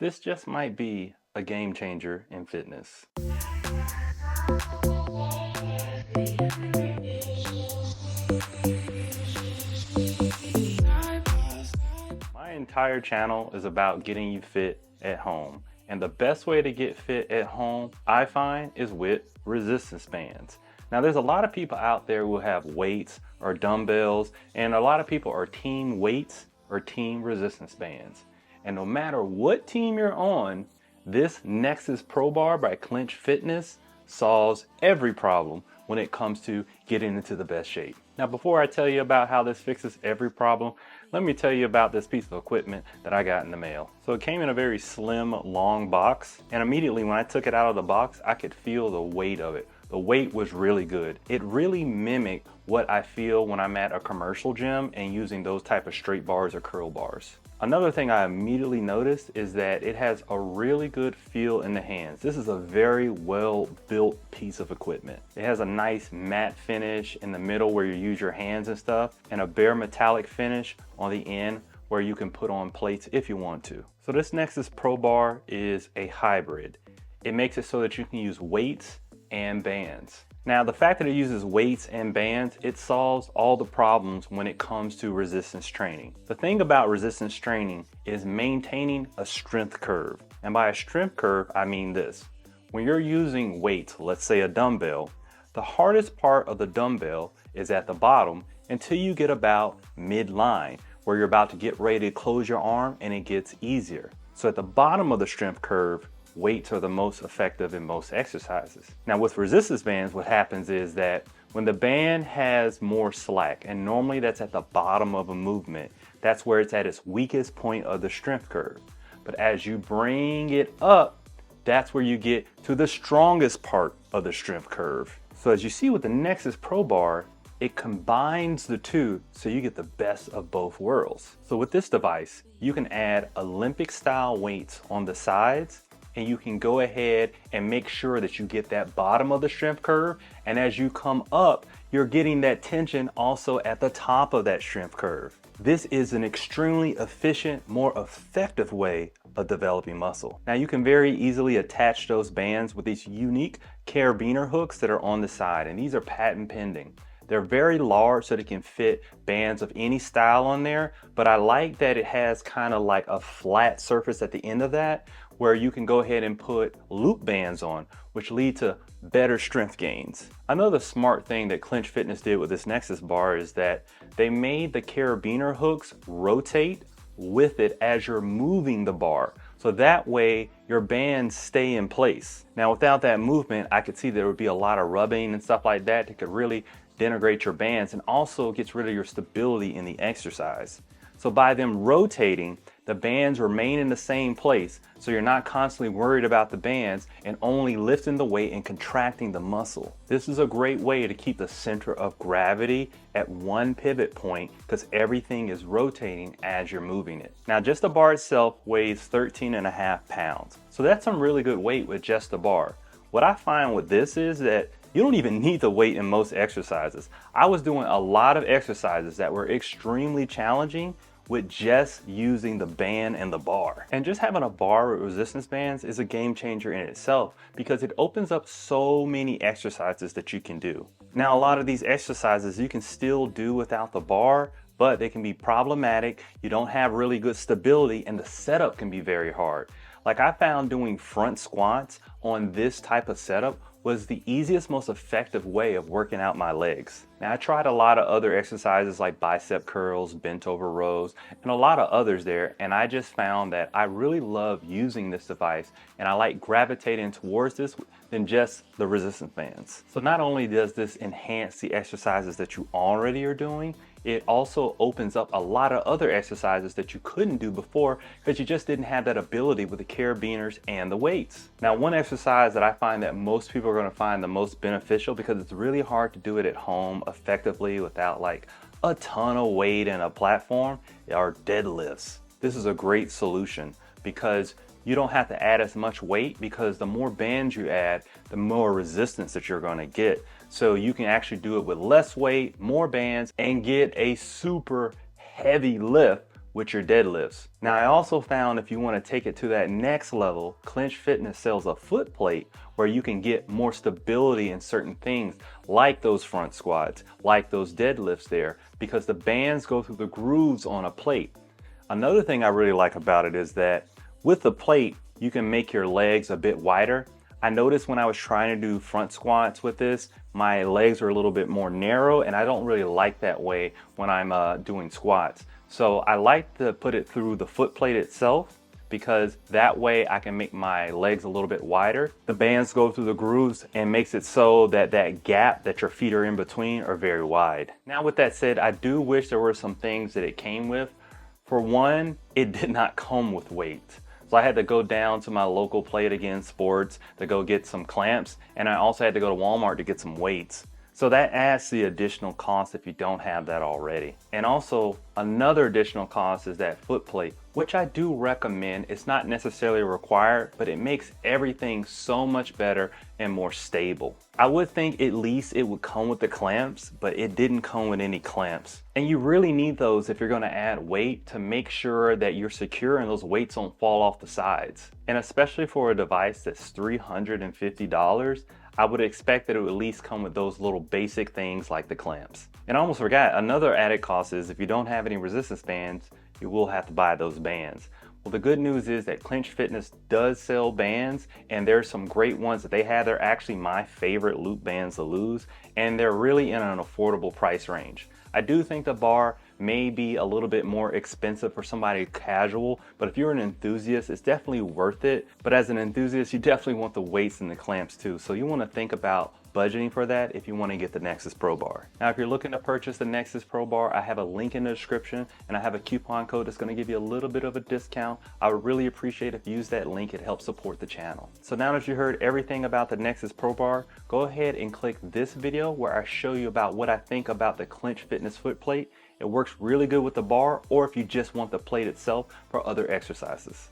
This just might be a game changer in fitness. My entire channel is about getting you fit at home. And the best way to get fit at home, I find, is with resistance bands. Now, there's a lot of people out there who have weights or dumbbells, and a lot of people are team weights or team resistance bands. And no matter what team you're on, this Nexus Pro Bar by Clench Fitness solves every problem when it comes to getting into the best shape. Now, before I tell you about how this fixes every problem, let me tell you about this piece of equipment that I got in the mail. So it came in a very slim, long box, and immediately when I took it out of the box, I could feel the weight of it. The weight was really good. It really mimicked what I feel when I'm at a commercial gym and using those type of straight bars or curl bars. Another thing I immediately noticed is that it has a really good feel in the hands. This is a very well built piece of equipment. It has a nice matte finish in the middle where you use your hands and stuff, and a bare metallic finish on the end where you can put on plates if you want to. So this Nexus Pro Bar is a hybrid. It makes it so that you can use weights and bands. Now, the fact that it uses weights and bands, it solves all the problems when it comes to resistance training. The thing about resistance training is maintaining a strength curve. And by a strength curve, I mean this. When you're using weights, let's say a dumbbell, the hardest part of the dumbbell is at the bottom until you get about midline, where you're about to get ready to close your arm and it gets easier. So at the bottom of the strength curve, weights are the most effective in most exercises. Now with resistance bands, what happens is that when the band has more slack, and normally that's at the bottom of a movement, that's where it's at its weakest point of the strength curve. But as you bring it up, that's where you get to the strongest part of the strength curve. So as you see with the Nexus Pro Bar, it combines the two so you get the best of both worlds. So with this device, you can add Olympic style weights on the sides, and you can go ahead and make sure that you get that bottom of the strength curve. And as you come up, you're getting that tension also at the top of that strength curve. This is an extremely efficient, more effective way of developing muscle. Now you can very easily attach those bands with these unique carabiner hooks that are on the side, and these are patent pending. They're very large so they can fit bands of any style on there, but I like that it has kind of like a flat surface at the end of that where you can go ahead and put loop bands on, which lead to better strength gains. Another smart thing that Clench Fitness did with this Nexus bar is that they made the carabiner hooks rotate with it as you're moving the bar. So that way your bands stay in place. Now without that movement, I could see there would be a lot of rubbing and stuff like that that could really denigrate your bands, and also gets rid of your stability in the exercise. So by them rotating, the bands remain in the same place, so you're not constantly worried about the bands and only lifting the weight and contracting the muscle. This is a great way to keep the center of gravity at one pivot point because everything is rotating as you're moving it. Now just the bar itself weighs 13.5 pounds. So that's some really good weight with just the bar. What I find with this is that you don't even need the weight in most exercises. I was doing a lot of exercises that were extremely challenging with just using the band and the bar. And just having a bar with resistance bands is a game changer in itself because it opens up so many exercises that you can do. Now, a lot of these exercises you can still do without the bar, but they can be problematic. You don't have really good stability and the setup can be very hard. Like I found doing front squats on this type of setup was the easiest, most effective way of working out my legs. Now I tried a lot of other exercises like bicep curls, bent over rows, and a lot of others there, and I just found that I really love using this device and I like gravitating towards this than just the resistance bands. So not only does this enhance the exercises that you already are doing, it also opens up a lot of other exercises that you couldn't do before because you just didn't have that ability with the carabiners and the weights. Now, one exercise that I find that most people are going to find the most beneficial because it's really hard to do it at home effectively without like a ton of weight and a platform are deadlifts. This is a great solution because you don't have to add as much weight because the more bands you add, the more resistance that you're going to get. So you can actually do it with less weight, more bands, and get a super heavy lift with your deadlifts. Now, I also found if you want to take it to that next level, Clench Fitness sells a foot plate where you can get more stability in certain things like those front squats, like those deadlifts there, because the bands go through the grooves on a plate. Another thing I really like about it is that with the plate, you can make your legs a bit wider. I noticed when I was trying to do front squats with this, my legs are a little bit more narrow, and I don't really like that way when I'm doing squats. So I like to put it through the foot plate itself, because that way I can make my legs a little bit wider. The bands go through the grooves and makes it so that that gap that your feet are in between are very wide. Now, with that said, I do wish there were some things that it came with. For one, it did not come with weights. So I had to go down to my local Play It Again Sports to go get some clamps, and I also had to go to Walmart to get some weights. So that adds the additional cost if you don't have that already. And also another additional cost is that foot plate, which I do recommend. It's not necessarily required, but it makes everything so much better and more stable. I would think at least it would come with the clamps, but it didn't come with any clamps. And you really need those if you're gonna add weight to make sure that you're secure and those weights don't fall off the sides. And especially for a device that's $350, I would expect that it would at least come with those little basic things like the clamps. And I almost forgot, another added cost is if you don't have any resistance bands, you will have to buy those bands. Well, the good news is that Clench Fitness does sell bands, and there's some great ones that they have. They're actually my favorite loop bands to lose, and they're really in an affordable price range. I do think the bar may be a little bit more expensive for somebody casual, but if you're an enthusiast, it's definitely worth it. But as an enthusiast, you definitely want the weights and the clamps too. So you want to think about budgeting for that if you want to get the Nexus Pro Bar. Now, if you're looking to purchase the Nexus Pro Bar, I have a link in the description, and I have a coupon code that's going to give you a little bit of a discount. I would really appreciate if you use that link. It helps support the channel. So now that you heard everything about the Nexus Pro Bar, go ahead and click this video where I show you about what I think about the Clench Fitness foot plate. It works really good with the bar, or if you just want the plate itself for other exercises.